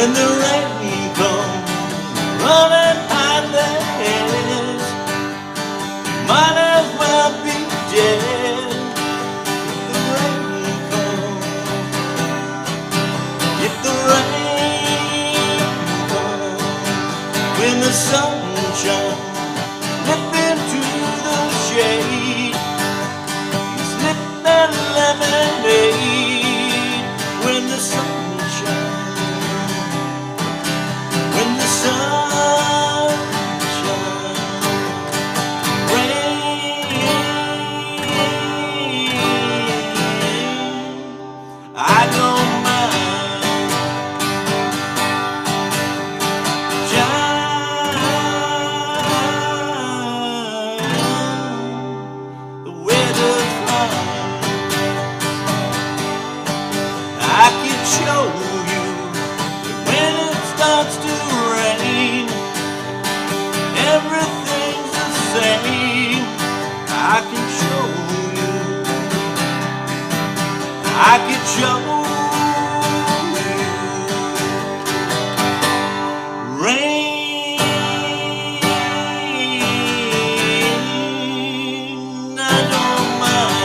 When the rain comes running behind their heads, might as well be dead. If the rain comes, if the rain comes, when the sun shines, slip into the shade, slip that lemonade. When the sun shines, when the sun shines, rain, I don't mind. Shine, the weather's fine. I can show you that when it starts to rain, everything's the same. I can show you, I can show you. Rain, I don't mind.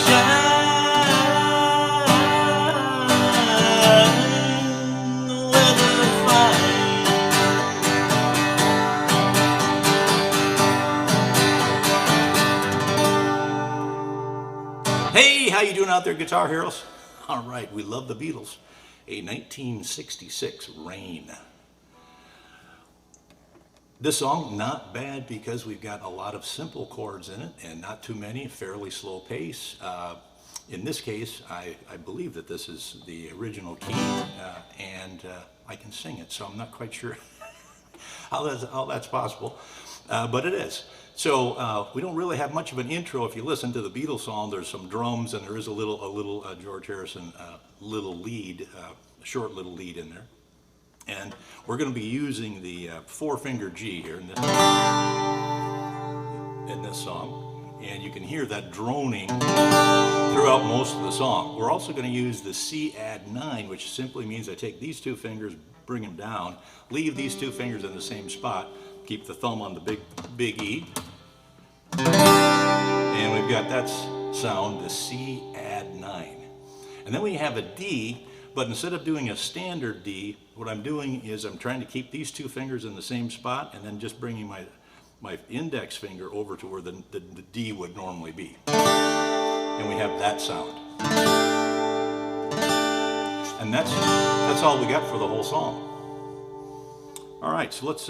Shine, the weather's fine. Hey, how you doing out there, guitar heroes? All right, we love the Beatles. A 1966 Rain. This song, not bad because we've got a lot of simple chords in it and not too many, fairly slow pace. In this case, I believe that this is the original key, and I can sing it, so I'm not quite sure how that's possible, but it is. So we don't really have much of an intro. If you listen to the Beatles song, there's some drums and there is a little George Harrison little lead, short little lead in there. And we're going to be using the 4-finger G here in this song, and you can hear that droning throughout most of the song. We're also going to use the C add 9, which simply means I take these 2 fingers, bring them down, leave these 2 fingers in the same spot, keep the thumb on the big E, and we've got that sound, the C add 9. And then we have a D, but instead of doing a standard D, what I'm doing is I'm trying to keep these 2 fingers in the same spot and then just bringing my index finger over to where the D would normally be. And we have that sound. And that's all we got for the whole song. All right, so let's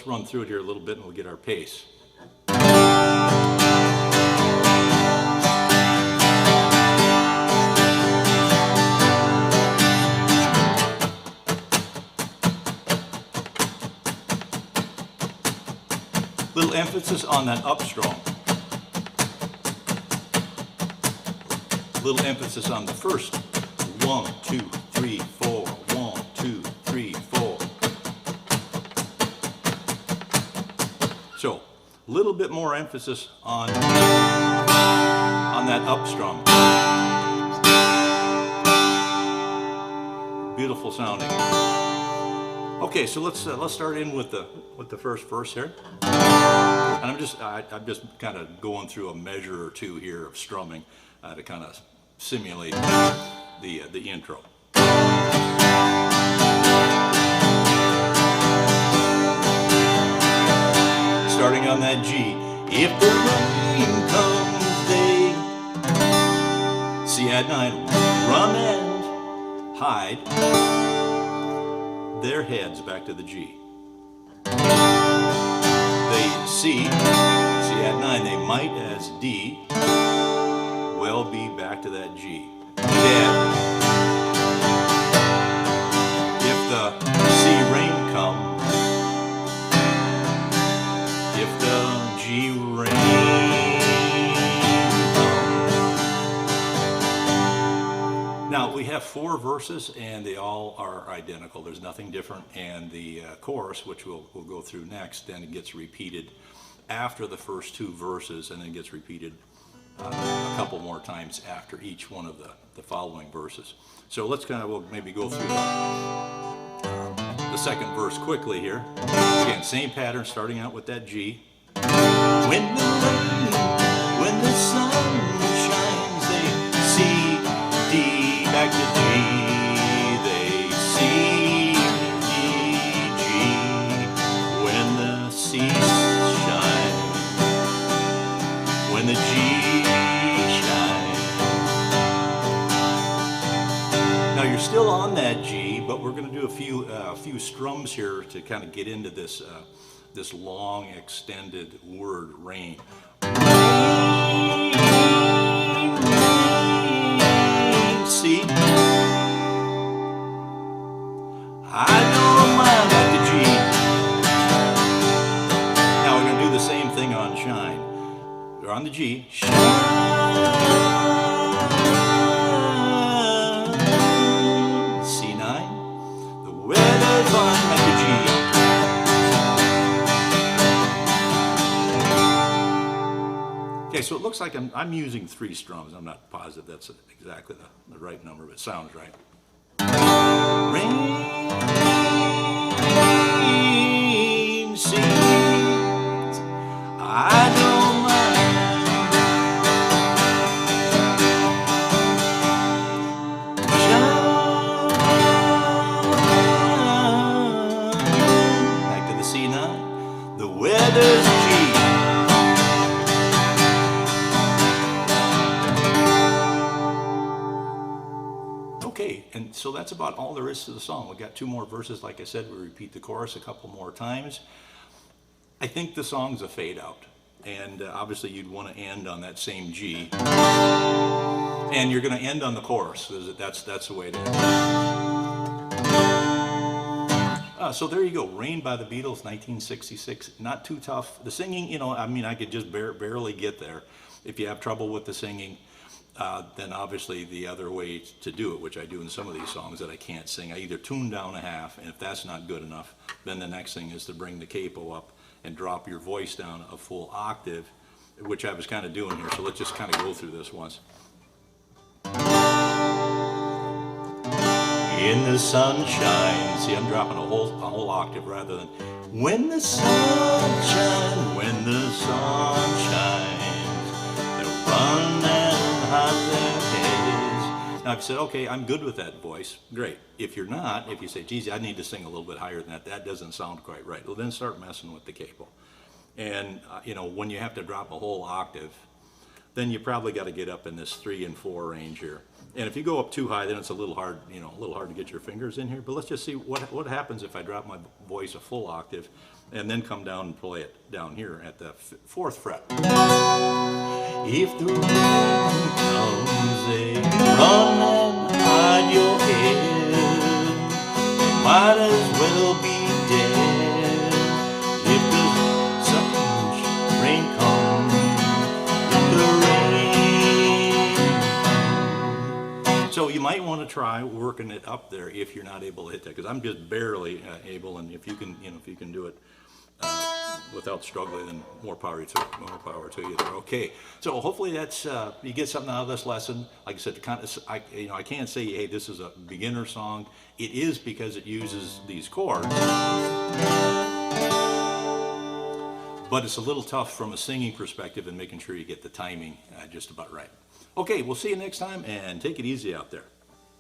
run through it here a little bit and we'll get our pace. Little emphasis on that up strong. Little emphasis on the first 1, 2, 3, 4. 1, 2, 3, 4. So, a little bit more emphasis on that up strum. Beautiful sounding. Okay, so let's start in with the first verse here. And I'm just kind of going through a measure or two here of strumming to kind of simulate the intro. Starting on that G. If the rain comes, they C add 9, run and hide their heads back to the G. They C add 9, they might as D well be back to that G. Then, if the C rain comes, if the G rain comes. Now we have 4 verses and they all are identical. There's nothing different, and the chorus, which we'll go through next, then it gets repeated after the first 2 verses and then gets repeated a couple more times after each one of the following verses. So let's we'll maybe go through the second verse quickly here. Again, same pattern, starting out with that G. When the sun shines, they C, D, back to G, they C, D, G. When the C shine, when the G shine. Now you're still on that G, but we're going to do a few strums here to kind of get into this this long extended word, rain. See? I don't mind like the G. Now we're going to do the same thing on shine. We're on the G. Shine. C9. The weather's fine like the G. Okay, so it looks like I'm using 3 strums. I'm not positive that's exactly the right number, but it sounds right. Rain seeds, I don't mind. Shine. Back to the C9. The weather's G. Okay, and so that's about all there is to the song. We've got 2 more verses. Like I said, we repeat the chorus a couple more times. I think the song's a fade out. And obviously you'd want to end on that same G. And you're going to end on the chorus. That's the way to end. So there you go. Rain by the Beatles, 1966. Not too tough. The singing, you know, I mean, I could just barely get there. If you have trouble with the singing, then obviously the other way to do it, which I do in some of these songs that I can't sing, I either tune down a half, and if that's not good enough, then the next thing is to bring the capo up and drop your voice down a full octave, which I was kind of doing here. So let's just kind of go through this once. In the sunshine, see, I'm dropping a whole octave rather than when the sun shines, when the sun shines, they'll run and hide their heads. Now, if you said, okay, I'm good with that voice, great. If you're not, if you say, geez, I need to sing a little bit higher than that, that doesn't sound quite right. Well, then start messing with the capo. And, you know, when you have to drop a whole octave, then you probably got to get up in this 3 and 4 range here. And if you go up too high, then it's a little hard, you know, a little hard to get your fingers in here. But let's just see what happens if I drop my voice a full octave and then come down and play it down here at the 4th fret. If the rain comes, they run and hide your head. You might as well be dead. If the rain comes, so you might want to try working it up there if you're not able to hit that, because I'm just barely able. And if you can, you know, if you can do it without struggling, then more power to you there. Okay, so hopefully that's you get something out of this lesson. Like I said, I can't say, hey, this is a beginner song. It is because it uses these chords, but it's a little tough from a singing perspective and making sure you get the timing just about right. Okay, we'll see you next time, and take it easy out there.